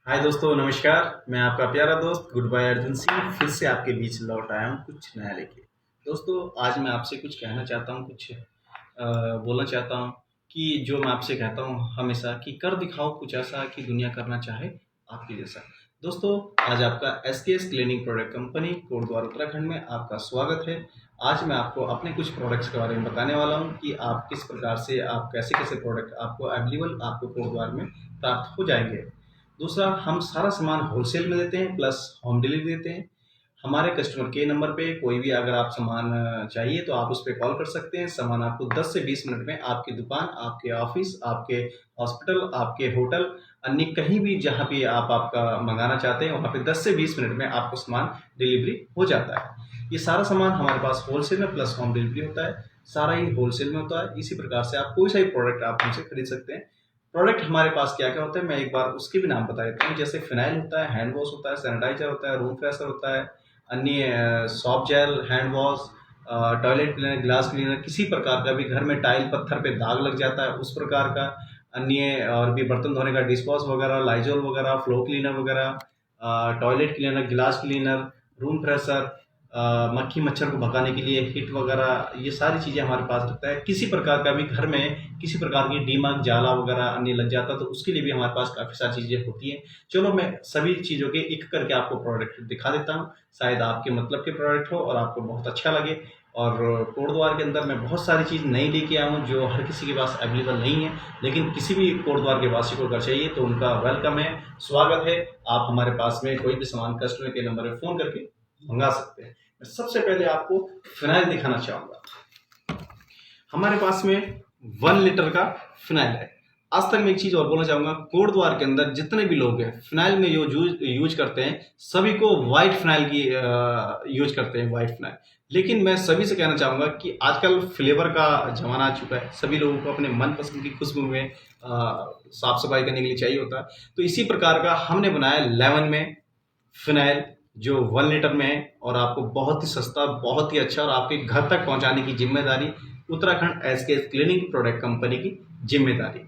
हाय दोस्तों, नमस्कार। मैं आपका प्यारा दोस्त गुड बाय अर्जुन सिंह फिर से आपके बीच लौट आया हूँ कुछ नया लेके। दोस्तों, आज मैं आपसे कुछ कहना चाहता हूँ, कुछ बोलना चाहता हूँ कि जो मैं आपसे कहता हूँ हमेशा कि कर दिखाओ कुछ ऐसा कि दुनिया करना चाहे आपके जैसा। दोस्तों, आज आपका SKS cleaning product company Kotdwar Uttarakhand में आपका स्वागत है। आज मैं आपको अपने कुछ प्रोडक्ट्स के बारे में बताने वाला हूँ कि आप किस प्रकार से, आप कैसे कैसे प्रोडक्ट आपको अवेलेबल आपको कोटद्वार में प्राप्त हो जाएंगे। दूसरा, हम सारा सामान होलसेल में देते हैं प्लस होम डिलीवरी देते हैं। हमारे कस्टमर के नंबर पे कोई भी अगर आप सामान चाहिए तो आप उस पर कॉल कर सकते हैं। सामान आपको 10 से 20 मिनट में आपकी दुकान, आपके ऑफिस, आपके हॉस्पिटल, आपके होटल, अन्य कहीं भी जहाँ भी आप आपका मंगाना चाहते हैं वहाँ पे 10 से 20 मिनट में आपको सामान डिलीवरी हो जाता है। ये सारा सामान हमारे पास होलसेल में प्लस होम डिलीवरी होता है। सारा ही होलसेल में होता है। इसी प्रकार से आप कोई सा भी प्रोडक्ट आप हमसे खरीद सकते हैं। प्रोडक्ट हमारे पास क्या क्या होता है मैं एक बार उसके भी नाम बता देता हूँ। जैसे फिनाइल होता है, हैंड वॉश होता है, सैनिटाइजर होता है, रूम फ्रेशर होता है, अन्य soft gel, hand wash, toilet cleaner, glass cleaner, किसी प्रकार का भी घर में टाइल पत्थर पे दाग लग जाता है उस प्रकार का, अन्य और भी बर्तन धोने का डिश वॉश वगैरह, लाइजोल वगैरह, फ्लोर क्लीनर वगैरह, टॉयलेट क्लीनर, गिलास क्लीनर, रूम फ्रेशर, मक्खी मच्छर को भगाने के लिए हिट वगैरह, ये सारी चीज़ें हमारे पास रहता है। किसी प्रकार का भी घर में किसी प्रकार की दीमक जाला वगैरह अन्य लग जाता है तो उसके लिए भी हमारे पास काफ़ी सारी चीज़ें होती हैं। चलो, मैं सभी चीज़ों के एक करके आपको प्रोडक्ट दिखा देता हूँ, शायद आपके मतलब के प्रोडक्ट हो और आपको बहुत अच्छा लगे। और कोटद्वार के अंदर मैं बहुत सारी चीज़ नई लेके आया हूँ जो हर किसी के पास अवेलेबल नहीं है, लेकिन किसी भी कोटद्वार के वासी को अगर चाहिए तो उनका वेलकम है, स्वागत है। आप हमारे पास में कोई भी सामान कस्टमर के नंबर पर फ़ोन करके मंगा सकते हैं। मैं सबसे पहले आपको फिनाइल दिखाना चाहूँगा। हमारे पास में 1 लीटर का फिनाइल है। आज तक मैं एक चीज़ और बोलना चाहूँगा, कोटद्वार के अंदर जितने भी लोग हैं फिनाइल में जो यूज करते हैं सभी को वाइट फिनाइल की यूज करते हैं, वाइट फिनाइल। लेकिन मैं सभी से कहना चाहूँगा कि आजकल फ्लेवर का ज़माना आ चुका है। सभी लोगों को अपने मनपसंद की खुशबू में साफ सफाई करने के लिए चाहिए होता है। तो इसी प्रकार का हमने बनाया लेमन में फिनाइल, जो 1 लीटर में है और आपको बहुत ही सस्ता, बहुत ही अच्छा और आपके घर तक पहुंचाने की जिम्मेदारी Uttarakhand SKS cleaning product company की जिम्मेदारी।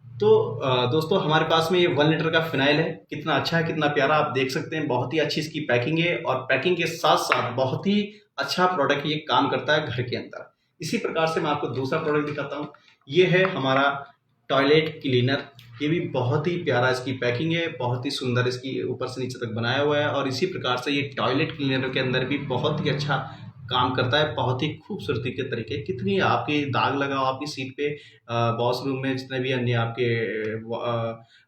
तो दोस्तों, हमारे पास में ये 1 लीटर का फिनाइल है। कितना अच्छा है, कितना प्यारा, आप देख सकते हैं। बहुत ही अच्छी इसकी पैकिंग है और पैकिंग के साथ साथ बहुत ही अच्छा प्रोडक्ट ये काम करता है घर के अंदर। इसी प्रकार से मैं आपको दूसरा प्रोडक्ट दिखाता हूँ। ये है हमारा टॉयलेट क्लीनर। ये भी बहुत ही प्यारा इसकी पैकिंग है, बहुत ही सुंदर इसकी ऊपर से नीचे तक बनाया हुआ है। और इसी प्रकार से ये टॉयलेट क्लीनर के अंदर भी बहुत ही अच्छा काम करता है, बहुत ही खूबसूरती के तरीके। कितनी आपकी दाग लगाओ आपकी सीट पे, वॉशरूम में जितने भी अन्य आपके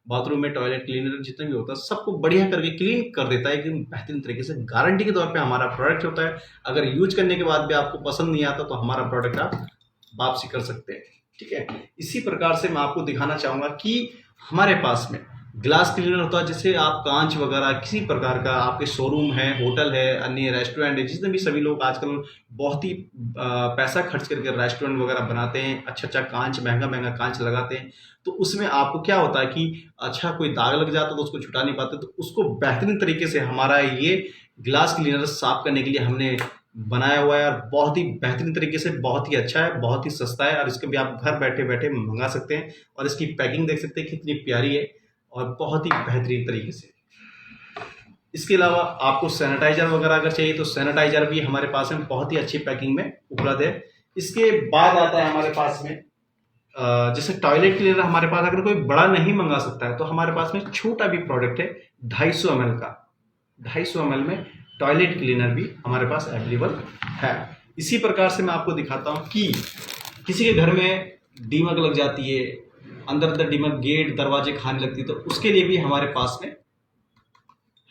बाथरूम में टॉयलेट क्लीनर जितने भी होता है सबको बढ़िया करके क्लीन कर देता है एकदम बेहतरीन तरीके से। गारंटी के तौर पे हमारा प्रोडक्ट होता है। अगर यूज करने के बाद भी आपको पसंद नहीं आता तो हमारा प्रोडक्ट आप वापसी कर सकते हैं। ठीक है। इसी प्रकार से मैं आपको दिखाना चाहूंगा कि हमारे पास में ग्लास क्लीनर होता है। जैसे आप कांच वगैरह किसी प्रकार का आपके शोरूम है, होटल है, अन्य रेस्टोरेंट है, जितने भी सभी लोग आजकल बहुत ही पैसा खर्च करके रेस्टोरेंट वगैरह बनाते हैं, अच्छा अच्छा कांच, महंगा महंगा कांच लगाते हैं। तो उसमें आपको क्या होता है कि अच्छा कोई दाग लग जाता है तो उसको छुटा नहीं पाते। तो उसको बेहतरीन तरीके से हमारा ये ग्लास क्लीनर साफ करने के लिए हमने बनाया हुआ है और बहुत ही बेहतरीन तरीके से, बहुत ही अच्छा है, बहुत ही सस्ता है और इसको भी आप घर बैठे बैठे मंगा सकते हैं। और इसकी पैकिंग देख सकते हैं कितनी प्यारी है और बहुत ही बेहतरीन तरीके से। इसके अलावा आपको सैनिटाइजर वगैरह अगर चाहिए तो सैनिटाइजर भी हमारे पास में बहुत ही अच्छी पैकिंग में उपलब्ध है। इसके बाद आता है हमारे पास में जैसे टॉयलेट क्लीनर। हमारे पास अगर कोई बड़ा नहीं मंगा सकता है तो हमारे पास में छोटा भी प्रोडक्ट है 250 ml का। 250 ml में टॉयलेट क्लीनर भी हमारे पास अवेलेबल है। इसी प्रकार से मैं आपको दिखाता हूँ कि किसी के घर में दीमक लग जाती है, अंदर अंदर दीमक गेट दरवाजे खाने लगती है, तो उसके लिए भी हमारे पास में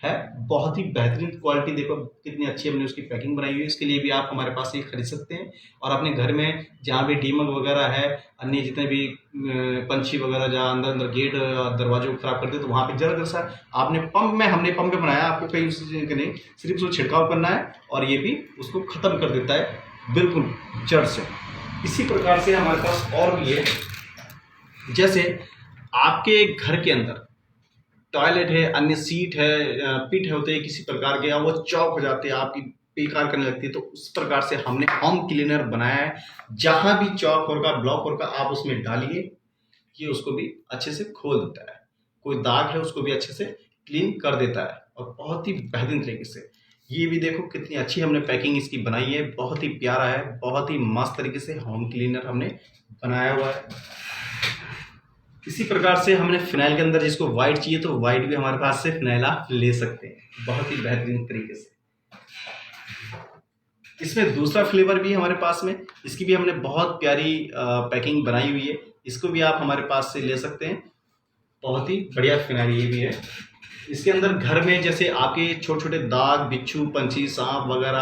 है। बहुत ही बेहतरीन क्वालिटी, देखो कितनी अच्छी हमने उसकी पैकिंग बनाई हुई है। इसके लिए भी आप हमारे पास से खरीद सकते हैं और अपने घर में जहाँ भी दीमक वगैरह है, अन्य जितने भी पंछी वगैरह जहाँ अंदर अंदर गेट और दरवाजों को खराब करते हैं तो वहाँ पे जरा सा आपने हमने पंप में बनाया, आपको कहीं नहीं, सिर्फ उसको छिड़काव करना है और ये भी उसको खत्म कर देता है बिल्कुल जड़ से। इसी प्रकार से हमारे पास और भी है। जैसे आपके घर के अंदर टॉयलेट है, अन्य सीट है, पिट होते हैं किसी प्रकार के, या वो चौक हो जाते हैं, आपकी बेकार करने लगती है, तो उस प्रकार से हमने होम क्लीनर बनाया है। जहां भी चौक होगा, ब्लॉक होगा, आप उसमें डालिए, ये उसको भी अच्छे से खोल देता है। कोई दाग है उसको भी अच्छे से क्लीन कर देता है और बहुत ही बेहतरीन तरीके से। ये भी देखो कितनी अच्छी हमने पैकिंग इसकी बनाई है, बहुत ही प्यारा है, बहुत ही मस्त तरीके से होम क्लीनर हमने बनाया हुआ है। इसी प्रकार से हमने फिनाइल के अंदर जिसको वाइट चाहिए तो वाइट भी हमारे पास से फिनाइल आप ले सकते हैं, बहुत ही बेहतरीन तरीके से। इसमें दूसरा फ्लेवर भी है हमारे पास में, इसकी भी हमने बहुत प्यारी पैकिंग बनाई हुई है, इसको भी आप हमारे पास से ले सकते हैं। बहुत ही बढ़िया फिनाइल ये भी है। इसके अंदर घर में जैसे आपके छोटे छोटे दाग, बिच्छू, पंछी, सांप वगैरह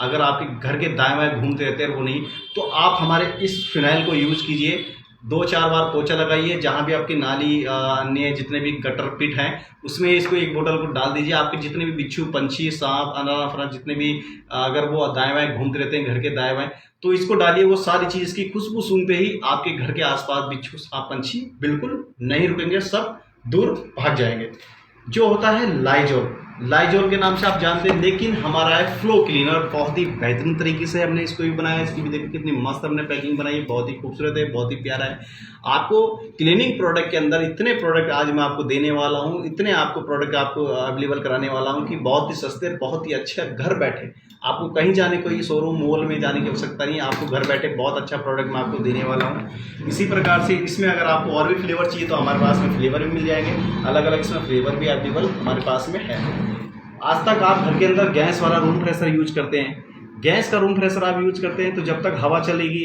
अगर आपके घर के दाएं बाएं घूमते रहते हैं वो नहीं, तो आप हमारे इस फिनाइल को यूज कीजिए। 2-4 बार पोछा लगाइए, जहाँ भी आपकी नाली अन्य जितने भी गटर पिट हैं उसमें इसको एक बोतल को डाल दीजिए। आपके जितने भी बिच्छू, पंछी, सांप, अनार जितने भी अगर वो दाएं बाएं घूमते रहते हैं घर के दाएं बाएं, तो इसको डालिए। वो सारी चीज़ इसकी खुशबू सूंघते ही आपके घर के आसपास बिच्छू, सांप, पंछी बिल्कुल नहीं रुकेंगे, सब दूर भाग जाएंगे। जो होता है लाइजोल के नाम से आप जानते हैं, लेकिन हमारा है फ्लो क्लीनर। बहुत ही बेहतरीन तरीके से हमने इसको भी बनाया है। इसकी भी देखो कितनी मस्त हमने पैकिंग बनाई है, बहुत ही खूबसूरत है, बहुत ही प्यारा है। आपको क्लीनिंग प्रोडक्ट के अंदर इतने प्रोडक्ट आज मैं आपको देने वाला हूँ, इतने आपको प्रोडक्ट आपको अवेलेबल कराने वाला हूँ कि बहुत ही सस्ते, बहुत ही अच्छे, घर बैठे आपको कहीं जाने, कोई शोरूम मॉल में जाने की आवश्यकता नहीं है। आपको घर बैठे बहुत अच्छा प्रोडक्ट मैं आपको देने वाला हूँ। इसी प्रकार से इसमें अगर आपको और भी फ्लेवर चाहिए तो हमारे पास में फ्लेवर भी मिल जाएंगे, अलग अलग इसमें फ्लेवर भी अवेलेबल हमारे पास में है। आज तक आप घर के अंदर गैस वाला रूम फ्रेशर यूज करते हैं, गैस का रूम फ्रेशर आप यूज करते हैं तो जब तक हवा चलेगी,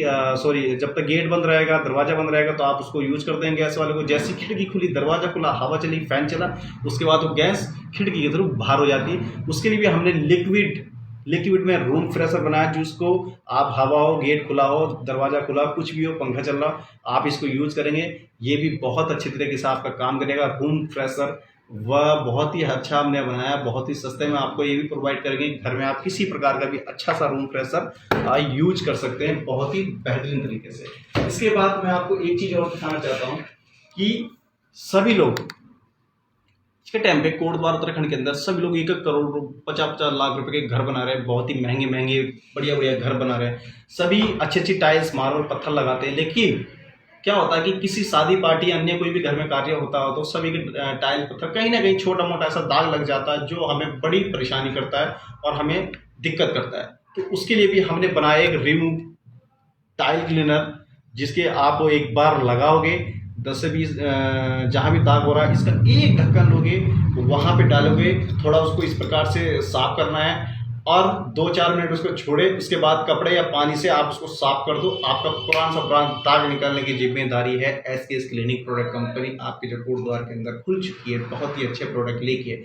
जब तक गेट बंद रहेगा, दरवाजा बंद रहेगा तो आप उसको यूज करते हैं गैस वाले को। जैसी खिड़की खुली, दरवाजा खुला, हवा चली, फैन चला, उसके बाद वो गैस खिड़की के थ्रू बाहर हो जाती है। उसके लिए भी हमने लिक्विड में रूम फ्रेशर बनाया, जिसको आप हवा हो, गेट खुला हो, दरवाजा खुला, कुछ भी हो, पंखा चल रहा, आप इसको यूज करेंगे, ये भी बहुत अच्छी तरीके से आपका काम करेगा। रूम फ्रेशर वह बहुत ही अच्छा हमने बनाया, बहुत ही सस्ते में आपको ये भी प्रोवाइड करेंगे। घर में आप किसी प्रकार का भी अच्छा सा रूम फ्रेशर यूज कर सकते हैं बहुत ही बेहतरीन तरीके से। इसके बाद मैं आपको एक चीज़ और दिखाना चाहता हूँ कि सभी लोग के टाइम पे कोटद्वार उत्तराखंड के अंदर सभी लोग 1-1 करोड़ 50-50 लाख रुपए के घर बना रहे हैं, बहुत ही महंगे बढ़िया घर बना रहे हैं। सभी अच्छी टाइल्स, मार्बल, पत्थर लगाते हैं, लेकिन क्या होता है कि किसी शादी पार्टी, अन्य कोई भी घर में कार्य होता हो तो सभी के टाइल पत्थर कहीं ना कहीं छोटा मोटा ऐसा दाग लग जाता है, जो हमें बड़ी परेशानी करता है और हमें दिक्कत करता है। तो उसके लिए भी हमने बनाया एक रिमूव टाइल क्लीनर, जिसके आप एक बार लगाओगे 10 से 20 जहाँ भी दाग हो रहा है, इसका एक ढक्कन लोगे, वहाँ पे डालोगे, थोड़ा उसको इस प्रकार से साफ करना है और 2-4 मिनट उसको छोड़े। उसके बाद कपड़े या पानी से आप उसको साफ कर दो। आपका पुराना सा दाग निकालने की जिम्मेदारी है एसकेएस क्लीनिंग प्रोडक्ट कंपनी आपके जो कोटद्वार के अंदर खुल चुकी है, बहुत ही अच्छे प्रोडक्ट लेके।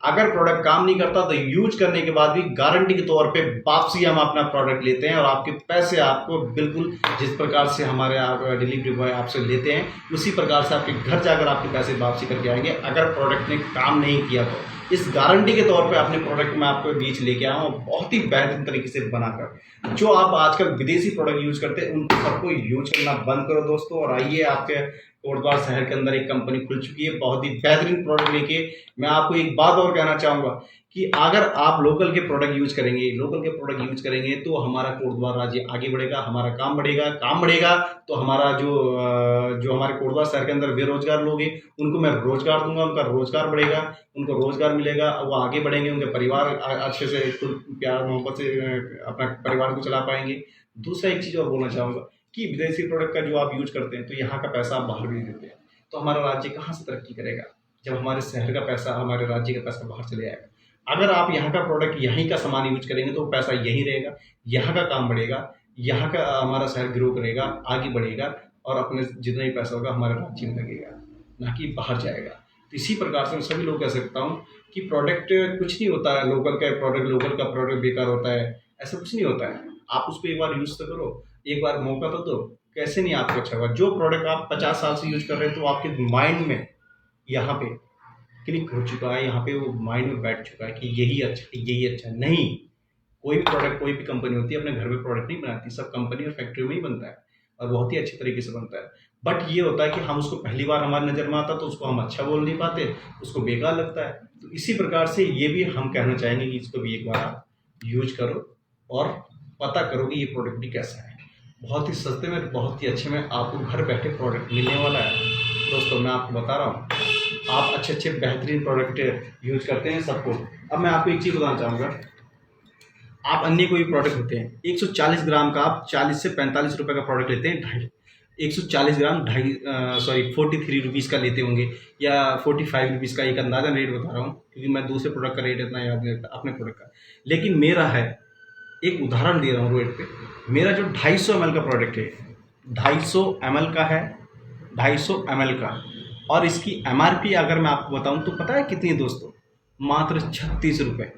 अगर प्रोडक्ट काम नहीं करता तो यूज करने के बाद भी गारंटी के तौर पे वापसी हम अपना प्रोडक्ट लेते हैं और आपके पैसे आपको बिल्कुल जिस प्रकार से हमारे डिलीवरी बॉय आपसे लेते हैं, उसी प्रकार से आपके घर जाकर आपके पैसे वापसी करके आएंगे। अगर प्रोडक्ट ने काम नहीं किया तो इस गारंटी के तौर पे अपने प्रोडक्ट में आपको बीच लेके आया हूँ, बहुत ही बेहतरीन तरीके से बनाकर। जो आप आजकल विदेशी प्रोडक्ट यूज करते हैं उनको सबको यूज करना बंद करो दोस्तों, और आइए आपके कोटद्वार शहर के अंदर एक कंपनी खुल चुकी है बहुत ही बेहतरीन प्रोडक्ट लेके। मैं आपको एक बात और कहना चाहूँगा कि अगर आप लोकल के प्रोडक्ट यूज करेंगे तो हमारा कोटद्वार राज्य आगे बढ़ेगा, हमारा काम बढ़ेगा तो हमारा जो हमारे कोटद्वार शहर के अंदर बेरोजगार लोग हैं उनको मैं रोजगार दूंगा, उनका रोजगार बढ़ेगा, उनको रोजगार मिलेगा, वो आगे बढ़ेंगे, उनके परिवार अच्छे से प्यार मोहब्बत से अपना परिवार को चला पाएंगे। दूसरा एक चीज़ और बोलना चाहूँगा कि विदेशी प्रोडक्ट का जो आप यूज करते हैं तो यहाँ का पैसा आप बाहर भी देते हैं, तो हमारा राज्य कहाँ से तरक्की करेगा जब हमारे शहर का पैसा, हमारे राज्य का पैसा बाहर चले जाएगा। अगर आप यहाँ का प्रोडक्ट, यहीं का सामान यूज करेंगे तो पैसा यहीं रहेगा, यहाँ का काम बढ़ेगा, यहाँ का हमारा शहर ग्रो करेगा, आगे बढ़ेगा और अपने जितना ही पैसा होगा हमारे राज्य में लगेगा, ना कि बाहर जाएगा। तो इसी प्रकार से मैं सभी लोग कह सकता हूँ कि प्रोडक्ट कुछ नहीं होता है, लोकल का प्रोडक्ट बेकार होता है, ऐसा कुछ नहीं होता है। आप उसको एक बार यूज तो करो, एक बार मौका तो दो, कैसे नहीं आपको अच्छा होगा। जो प्रोडक्ट आप 50 साल से यूज कर रहे हैं तो आपके माइंड में यहाँ पे क्लिक हो चुका है, यहाँ पे वो माइंड में बैठ चुका है कि यही अच्छा नहीं। कोई भी प्रोडक्ट, कोई भी कंपनी होती है अपने घर में प्रोडक्ट नहीं बनाती, सब कंपनी और फैक्ट्री में ही बनता है और बहुत ही अच्छे तरीके से बनता है। बट ये होता है कि हम उसको पहली बार हमारी नज़र में आता तो उसको हम अच्छा बोल नहीं पाते, उसको बेकार लगता है। तो इसी प्रकार से ये भी हम कहना चाहेंगे कि इसको भी एक बार आप यूज करो और पता करो कि ये प्रोडक्ट भी कैसा है। बहुत ही सस्ते में, बहुत ही अच्छे में आपको घर बैठे प्रोडक्ट मिलने वाला है। दोस्तों मैं आपको बता रहा हूँ, आप अच्छे अच्छे बेहतरीन प्रोडक्ट यूज करते हैं सबको। अब मैं आपको एक चीज़ बताना चाहूँगा, आप अन्य कोई प्रोडक्ट होते हैं 140 ग्राम का आप 40 से 45 रुपए का प्रोडक्ट लेते हैं, ढाई 140 ग्राम ढाई 43 रुपीज़ का लेते होंगे या 45 रुपीज़ का, एक अंदाज़ा रेट बता रहा हूँ क्योंकि मैं दूसरे प्रोडक्ट का रेट इतना याद नहीं रखता अपने प्रोडक्ट का। लेकिन मेरा है, एक उदाहरण दे रहा हूँ रेट पे, मेरा जो 250 ml का प्रोडक्ट है, 250 ml का है, 250 ml का, और इसकी MRP अगर मैं आपको बताऊँ तो पता है कितनी है दोस्तों? मात्र 36 रुपये,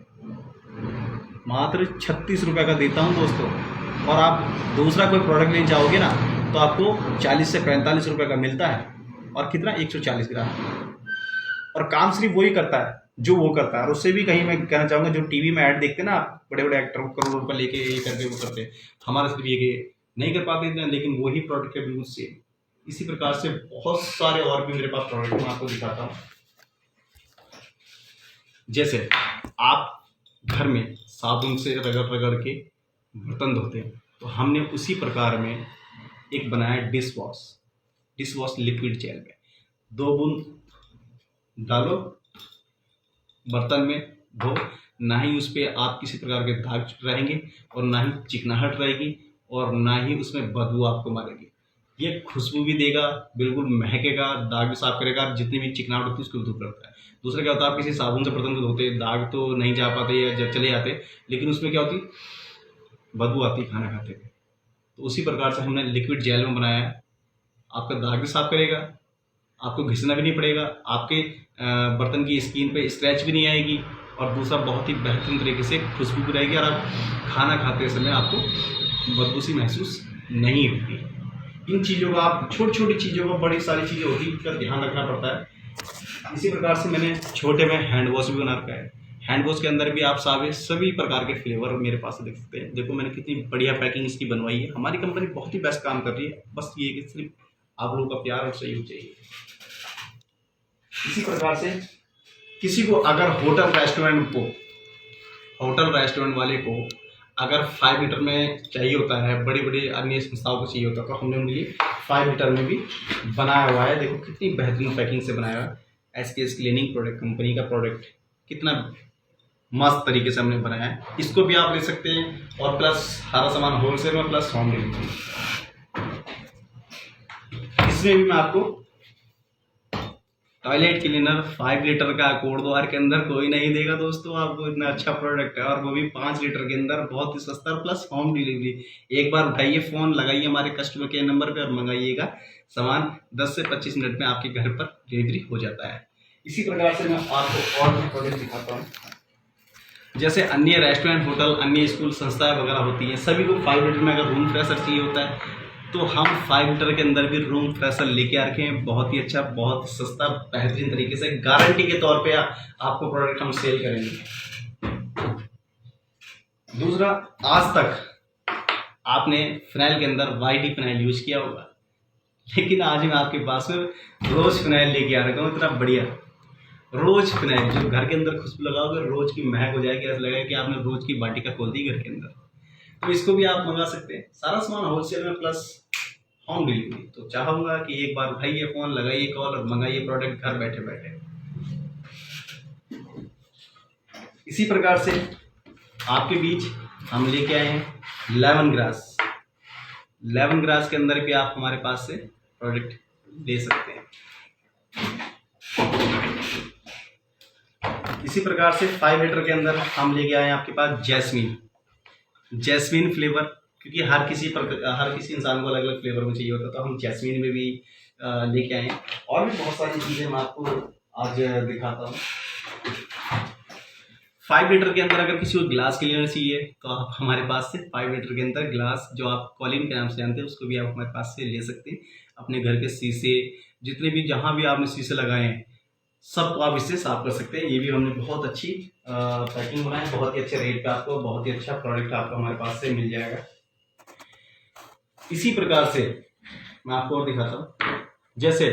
मात्र 36 रुपये का देता हूँ दोस्तों। और आप दूसरा कोई प्रोडक्ट लेना चाहोगे ना तो आपको 40 से 45 रुपये का मिलता है, और कितना 140 ग्राम, और काम सिर्फ वही करता है जो वो करता है। और उससे भी कहीं मैं कहना चाहूँगा, जो टीवी में ऐड देखते हैं ना आप, बड़े बड़े एक्टर करोड़ों रुपये लेके ये करके वो करते हैं, हमारा सिर्फ ये कि नहीं कर पाते इतना, लेकिन वही प्रोडक्ट है बिल्कुल सेम। इसी प्रकार से बहुत सारे और भी मेरे पास प्रोडक्ट मैं आपको दिखाता हूँ। जैसे आप घर में साबुन से रगड़ रगड़ के बर्तन धोते हैं, तो हमने उसी प्रकार में एक बनाया डिश वॉश लिक्विड जेल में। 2 बूंद डालो बर्तन में, धो, ना ही उस पर आप किसी प्रकार के दाग रहेंगे, और ना ही चिकनाहट रहेगी, और ना ही उसमें बदबू आपको मारेगी। ये खुशबू भी देगा, बिल्कुल महकेगा, दाग भी साफ करेगा, जितनी भी चिकनाहट होती है उसको दूर करता है। दूसरा क्या होता है, आप किसी साबुन से बर्तन को धोते, दाग तो नहीं जा पाते या जब चले जाते, लेकिन उसमें क्या होती, बदबू आती है खाना खाते हुए। तो उसी प्रकार से हमने लिक्विड जेल में बनाया है, आपका दाग भी साफ करेगा, आपको घिसना भी नहीं पड़ेगा, आपके बर्तन की स्किन पे स्क्रैच भी नहीं आएगी, और दूसरा बहुत ही बेहतरीन तरीके से खुशबू भी रहेगी, और आप खाना खाते समय आपको बदबू सी महसूस नहीं होगी। इन चीज़ों का, आप छोटी छोटी चीज़ों का, बड़ी सारी चीज़ें होती है, इसका ध्यान रखना पड़ता है। इसी प्रकार से मैंने छोटे में हैंड वॉश भी बना रखा है। हैंड वॉश के अंदर भी आप सभी प्रकार के फ्लेवर मेरे पास देख सकते हैं। देखो मैंने कितनी बढ़िया पैकिंग इसकी बनवाई है। हमारी कंपनी बहुत ही बेस्ट काम कर रही है, बस ये कि सिर्फ आप लोगों का प्यार और सहयोग चाहिए। इसी प्रकार से किसी को अगर होटल रेस्टोरेंट वाले को अगर 5 लीटर में चाहिए होता है, बड़ी बड़ी अन्य संस्थाओं को चाहिए होता है, तो हमने उनके लिए 5 लीटर में भी बनाया हुआ है। देखो कितनी बेहतरीन पैकिंग से बनाया हुआ है। SKS क्लीनिंग प्रोडक्ट कंपनी का प्रोडक्ट, कितना मस्त तरीके से हमने बनाया है। इसको भी आप ले सकते हैं, और प्लस सारा सामान होलसेल में प्लस होम डिलीवरी। इसमें भी मैं आपको टॉयलेट क्लीनर 5 लीटर का कोटद्वार के अंदर कोई नहीं देगा दोस्तों आपको, इतना अच्छा प्रोडक्ट है, और वो भी 5 लीटर के अंदर, बहुत ही सस्ता, प्लस होम डिलीवरी। एक बार उठाइए फ़ोन, लगाइए हमारे कस्टमर केयर नंबर पे और मंगाइएगा, सामान 10 से 25 मिनट में आपके घर पर डिलीवरी हो जाता है। इसी प्रकार से मैं आपको और भी प्रोडक्ट दिखाता हूँ। जैसे अन्य रेस्टोरेंट, होटल, अन्य स्कूल संस्थाएं वगैरह होती हैं, सभी को 5 लीटर में अगर रूम फ्रेशर चाहिए होता है, तो हम 5 लीटर के अंदर भी रूम फ्रेशर लेके आ रखे हैं। बहुत ही अच्छा, बहुत सस्ता, बेहतरीन तरीके से गारंटी के तौर पे आपको प्रोडक्ट हम सेल करेंगे। दूसरा, आज तक आपने फिनाइल के अंदर वाइट फिनाइल यूज किया होगा, लेकिन आज मैं आपके पास में रोज फिनाइल लेके आ रखा हूँ। इतना बढ़िया रोज फिनाइल, जो घर के अंदर खुशबू लगाओगे, रोज की महक हो जाएगी, ऐसा लगेगा कि आपने रोज की वाटिका खोल दी घर के अंदर। तो इसको भी आप मंगा सकते हैं। सारा सामान होलसेल में प्लस होम डिलीवरी। तो चाहूँगा कि एक बार उठाइए फ़ोन, लगाइए कॉल और मंगाइए प्रोडक्ट घर बैठे बैठे। इसी प्रकार से आपके बीच हम लेके आए हैं लेमन ग्रास के अंदर भी आप हमारे पास से प्रोडक्ट ले सकते हैं। इसी प्रकार से 5 लीटर के अंदर हम लेके आए हैं आपके पास जैस्मीन फ्लेवर, क्योंकि हर किसी इंसान को अलग अलग फ्लेवर में चाहिए होता है, तो हम जैस्मीन में भी लेके आए हैं। और भी बहुत सारी चीज़ें मैं आपको आज दिखाता हूँ। 5 लीटर के अंदर अगर किसी को ग्लास क्लीनर चाहिए, तो आप हमारे पास से 5 लीटर के अंदर ग्लास, जो आप कॉलिन के नाम से जानते हैं, उसको भी आप हमारे पास से ले सकते हैं। अपने घर के शीशे, जितने भी जहाँ भी आपने शीशे लगाए हैं, सबको आप इससे साफ कर सकते हैं। ये भी हमने बहुत अच्छी पैकिंग बनाई है, बहुत ही अच्छे रेट पे आपको बहुत ही अच्छा प्रोडक्ट आपको हमारे पास से मिल जाएगा। इसी प्रकार से मैं आपको और दिखाता हूँ। जैसे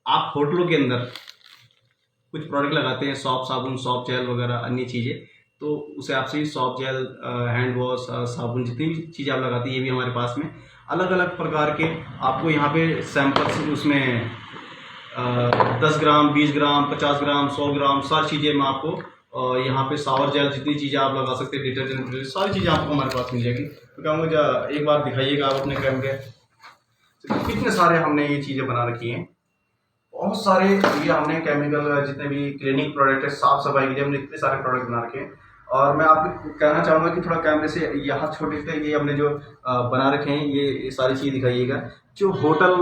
आप होटलों के अंदर कुछ प्रोडक्ट लगाते हैं, सॉप साबुन, सॉप जेल वगैरह अन्य चीज़ें, तो उसे आपसे सॉप जेल, हैंड वॉश, साबुन, जितनी भी चीज़ें आप लगाते हैं, ये भी हमारे पास में अलग अलग प्रकार के आपको यहाँ पे सैंपल्स उसमें 10 ग्राम, 20 ग्राम, 50 ग्राम, 100 ग्राम, सारी चीज़ें मैं आपको यहाँ पे शावर जेल, जितनी चीज़ें आप लगा सकते हैं, डिटर्जेंट, सारी चीज़ें आपको हमारे पास मिल जाएगी। तो कहूँगा एक बार दिखाइएगा आप अपने कैमरे। कितने सारे हमने ये चीज़ें बना रखी हैं, बहुत सारे ये हमने केमिकल, जितने भी क्लीनिंग प्रोडक्ट है, साफ सफाई के लिए हमने इतने सारे प्रोडक्ट बना रखे हैं। और मैं आपको कहना चाहूँगा कि थोड़ा कैमरे से यहाँ छोटे से ये हमने जो बना रखे हैं, ये सारी चीज़ दिखाइएगा। जो होटल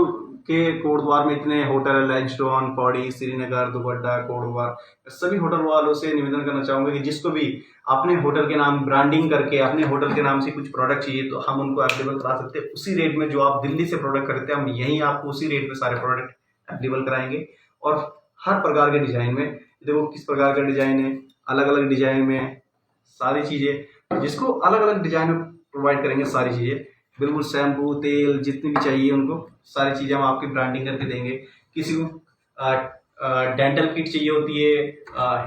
के कोटद्वार में इतने होटल है, लैंडस्टोन, पौड़ी, श्रीनगर, दुबड्डा, कोटद्वार, सभी होटल वालों से निवेदन करना चाहूँगा कि जिसको भी अपने होटल के नाम ब्रांडिंग करके अपने होटल के नाम से कुछ प्रोडक्ट चाहिए तो हम उनको अवेलेबल करा सकते हैं उसी रेट में। जो आप दिल्ली से प्रोडक्ट खरीदते हैं, हम यहीं आपको उसी रेट में सारे प्रोडक्ट अवेलेबल कराएंगे। और हर प्रकार के डिज़ाइन में, देखो किस प्रकार का डिज़ाइन है, अलग अलग डिज़ाइन में सारी चीज़ें, जिसको अलग अलग डिज़ाइन में प्रोवाइड करेंगे सारी चीज़ें, बिल्कुल शैम्पू, तेल, जितनी भी चाहिए उनको सारी चीज़ें हम आपकी ब्रांडिंग करके देंगे। किसी को डेंटल किट चाहिए होती है,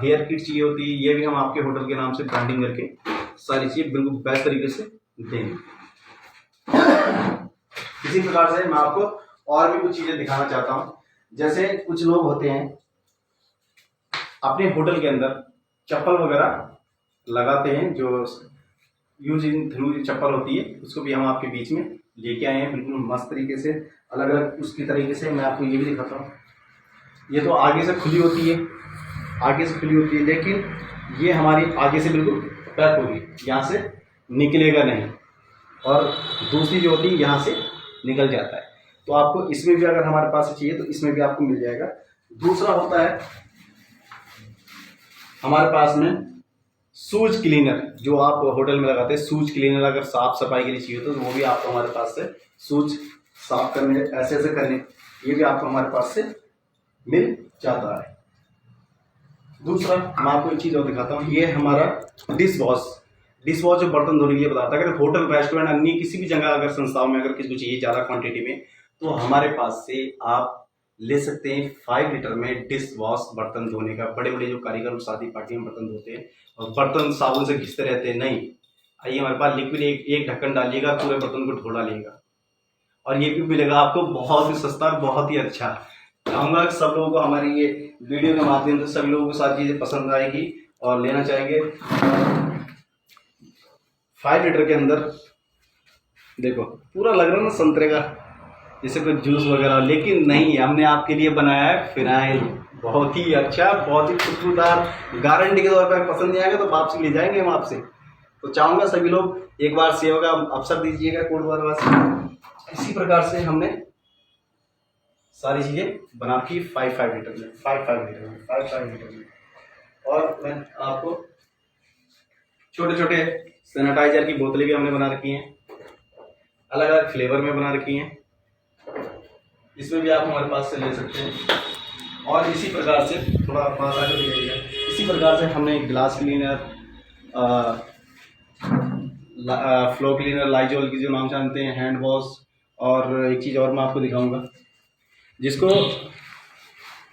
हेयर किट चाहिए होती है, ये भी हम आपके होटल के नाम से ब्रांडिंग करके सारी चीज़ें बिल्कुल बेस्ट तरीके से देंगे। इसी प्रकार से मैं आपको और भी कुछ चीज़ें दिखाना चाहता हूँ। जैसे कुछ लोग होते हैं अपने होटल के अंदर चप्पल वगैरह लगाते हैं, जो यूज इन थ्रू चप्पल होती है, उसको भी हम आपके बीच में लेके आए हैं बिल्कुल मस्त तरीके से, अलग अलग उसकी तरीके से। मैं आपको ये भी दिखाता हूँ। ये तो आगे से खुली होती है, आगे से खुली होती है, लेकिन ये हमारी आगे से बिल्कुल पैक होगी, यहाँ से निकलेगा नहीं। और दूसरी जो होती है यहाँ से निकल जाता है। तो आपको इसमें भी अगर हमारे पास चाहिए तो इसमें भी आपको मिल जाएगा। दूसरा होता है हमारे पास में शूज क्लीनर, जो आप होटल में लगाते हैं शूज क्लीनर, अगर साफ सफाई के लिए चाहिए तो वो भी आपको हमारे पास से शूज साफ करने, ऐसे ऐसे करने, ये भी आपको हमारे पास से मिल जाता है। दूसरा मैं आपको एक चीज़ और दिखाता हूँ। ये हमारा डिश वॉश जो बर्तन धोने के लिए बताता है। अगर होटल, रेस्टोरेंट, अन्य किसी भी जगह अगर संस्थाओं में अगर किसी को चाहिए ज़्यादा क्वांटिटी में, तो हमारे पास से आप ले सकते हैं 5 लीटर में डिश वॉश बर्तन धोने का। बड़े बड़े जो कारीगर शादी पार्टी में बर्तन धोते हैं और बर्तन साबुन से घिसते रहते हैं, नहीं, आइए हमारे पास लिक्विड एक ढक्कन डालिएगा, पूरे बर्तन को धो डालिएगा और ये भी मिलेगा आपको बहुत ही सस्ता और बहुत ही अच्छा। चाहूँगा कि सब लोगों को हमारी ये वीडियो के माध्यम से सभी लोगों को सारी चीज़ें पसंद आएगी और लेना चाहेंगे। 5 लीटर के अंदर देखो पूरा लग रहा है ना संतरे का, जैसे कोई जूस वगैरह, लेकिन नहीं, हमने आपके लिए बनाया है फिनाइल। बहुत ही अच्छा, बहुत ही खुशबूदार, गारंटी के तौर पर पसंद नहीं आएगा तो वापसी ले जाएंगे हम आपसे। तो चाहूँगा सभी लोग एक बार सेवा का अवसर दीजिएगा कोटद्वार वासी। इसी प्रकार से हमने सारी चीज़ें बना की 5 लीटर में, 5 लीटर में। और मैं आपको छोटे छोटे सैनिटाइजर की बोतलें भी हमने बना रखी हैं, अलग अलग फ्लेवर में बना रखी हैं, इसमें भी आप हमारे पास से ले सकते हैं। और इसी प्रकार से थोड़ा पास आगे देखिएगा, इसी प्रकार से हमने glass cleaner, flow cleaner, Lysol की जो नाम जानते हैं, हैंड वॉश, और एक चीज़ और मैं आपको दिखाऊंगा जिसको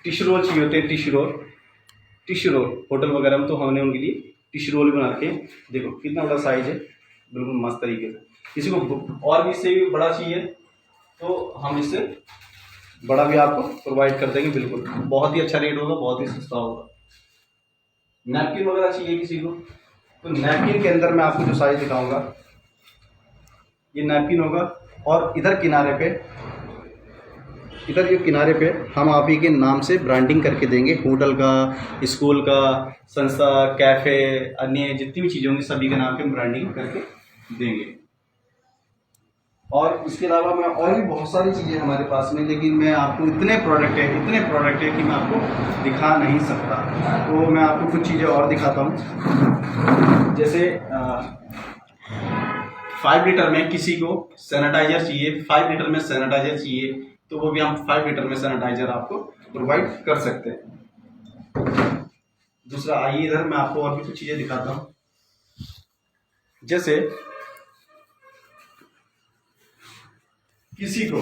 टिश्यू रोल चाहिए होते हैं। टिश्यू रोल होटल वगैरह में तो हमने उनके लिए टिश्यू रोल बना रखे हैं। देखो कितना बड़ा साइज है, बिल्कुल मस्त तरीके से। किसी को और भी इससे भी बड़ा चाहिए तो हम इससे बड़ा भी आपको प्रोवाइड कर देंगे, बिल्कुल बहुत ही अच्छा रेट होगा, बहुत ही सस्ता होगा। नैपकिन वगैरह चाहिए किसी को तो नैपकिन के अंदर मैं आपको जो साइज दिखाऊंगा ये नैपकिन होगा। और इधर जो किनारे पे हम आप ही के नाम से ब्रांडिंग करके देंगे, होटल का, स्कूल का, संस्था, कैफ़े, अन्य जितनी भी चीज़ें होंगी सभी के नाम पे ब्रांडिंग करके देंगे। और इसके अलावा मैं और भी बहुत सारी चीज़ें हमारे पास में, लेकिन मैं आपको इतने प्रोडक्ट है कि मैं आपको दिखा नहीं सकता। तो मैं आपको कुछ चीज़ें और दिखाता हूँ। जैसे 5 लीटर में किसी को सैनिटाइजर चाहिए, 5 लीटर में सैनिटाइजर चाहिए तो वो भी हम 5 लीटर में सैनिटाइजर आपको प्रोवाइड कर सकते हैं। दूसरा आइए इधर मैं आपको और भी कुछ चीज़ें दिखाता हूँ। जैसे किसी को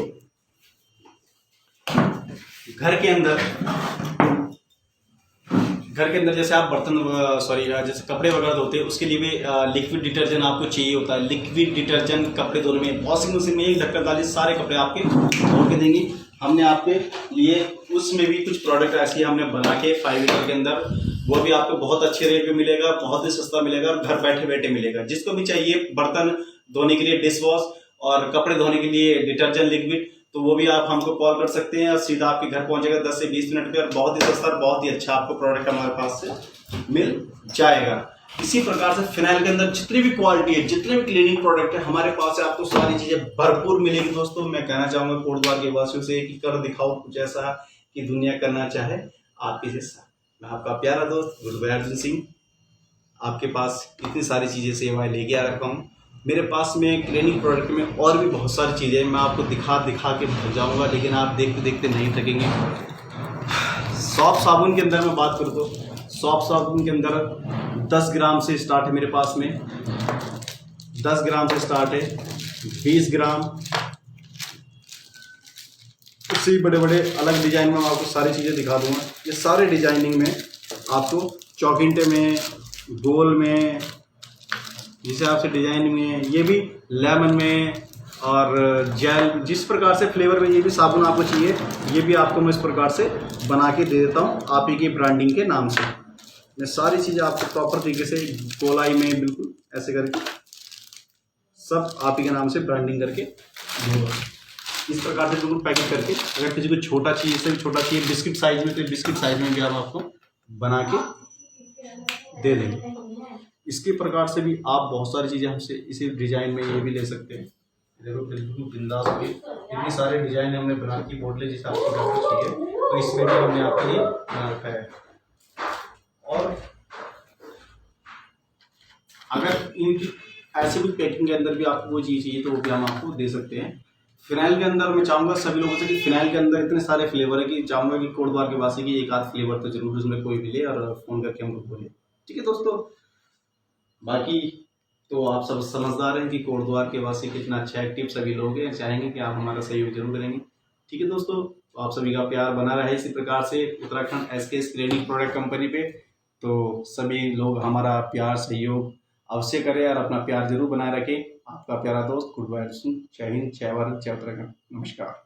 घर के अंदर जैसे आप जैसे कपड़े वगैरह धोते हैं उसके लिए भी लिक्विड डिटर्जेंट आपको चाहिए होता है। लिक्विड डिटर्जेंट कपड़े धोने में, वॉशिंग मशीन में एक ढक्कन डालिए, सारे कपड़े आपके धो के देंगी। हमने आपके लिए उसमें भी कुछ प्रोडक्ट ऐसी हमने बना के 5 लीटर के अंदर, वो भी आपको बहुत अच्छे रेट में मिलेगा, बहुत ही सस्ता मिलेगा और घर बैठे बैठे मिलेगा। जिसको भी चाहिए बर्तन धोने के लिए डिश वॉश और कपड़े धोने के लिए डिटर्जेंट लिक्विड, तो वो भी आप हमको कॉल कर सकते हैं और सीधा आपके घर पहुंचेगा 10 से 20 मिनट में, और बहुत ही सस्ता और बहुत ही अच्छा आपको प्रोडक्ट हमारे पास से मिल जाएगा। इसी प्रकार से फिनाइल के अंदर जितनी भी क्वालिटी है, जितने भी क्लीनिंग प्रोडक्ट है हमारे पास है, आपको सारी चीजें भरपूर मिलेगी। दोस्तों मैं कहना चाहूंगा कोटद्वार के वासियों से कि कर दिखाओ कुछ ऐसा कि दुनिया करना चाहे आपके हिस्सा। मैं आपका प्यारा दोस्त गुरबाई अर्जुन सिंह आपके पास इतनी सारी चीजें सेवाएं लेके आ रखा हूँ। मेरे पास में क्लीनिंग प्रोडक्ट में और भी बहुत सारी चीजें मैं आपको दिखा के भूल जाऊंगा, लेकिन आप देखते देखते नहीं थकेंगे। सॉफ्ट साबुन के अंदर मैं बात करूँ तो सॉफ्ट साबुन के अंदर 10 ग्राम से स्टार्ट है मेरे पास में, 10 ग्राम से स्टार्ट है, 20 ग्राम, उससे बड़े बड़े अलग डिजाइन में मैं आपको सारी चीज़ें दिखा दूंगा। ये सारे डिजाइनिंग में आपको चौकिंटे में, गोल में, जिस हिसाब से डिजाइन में, ये भी लेमन में और जेल, जिस प्रकार से फ्लेवर में ये भी साबुन आपको चाहिए, ये भी आपको मैं इस प्रकार से बना के दे देता हूँ आप ही की ब्रांडिंग के नाम से। मैं सारी चीज़ें आपको प्रॉपर तरीके से गोलाई में बिल्कुल ऐसे करके सब आप ही के नाम से ब्रांडिंग करके दूंगा। इस प्रकार से बिल्कुल पैकेट करके, अगर किसी को छोटा चाहिए, इससे भी छोटा चाहिए बिस्किट साइज में, तो बिस्किट साइज में भी हम आपको बना के दे देंगे। इसके प्रकार से भी आप बहुत सारी चीज़ें हमसे इसी डिज़ाइन में ये भी ले सकते हैं। देखो बिल्कुल बिंदास होगी, इतनी सारे डिज़ाइन हमने बना की बोतलें जिस आपको चाहिए, तो इसमें भी हमने आपके लिए बना रखा है। और अगर इनकी ऐसे भी पैकिंग के अंदर भी आपको वो चीज़ चाहिए तो वो भी हम आपको दे सकते हैं। फिनाइल के अंदर मैं चाहूँगा सभी लोगों से कि फिनाइल के अंदर इतने सारे फ्लेवर है कि चाहूँगा कि कोटद्वार के वासी की एक आध फ्लेवर तो जरूर उसमें कोई मिले और फ़ोन करके हमको बोले। ठीक है दोस्तों, बाकी तो आप सब समझदार हैं कि कोटद्वार के वासी कितना अच्छा एक्टिव सभी लोग हैं, चाहेंगे कि आप हमारा सहयोग जरूर करेंगे। ठीक है दोस्तों, तो आप सभी का प्यार बना रहे इसी प्रकार से Uttarakhand SKS cleaning product company पे। तो सभी लोग हमारा प्यार सहयोग अवश्य करें और अपना प्यार जरूर बनाए रखें। आपका प्यारा दोस्त गुरबाई अर्जुन। जय हिंद, जय भारत, जय उत्तराखंड। नमस्कार।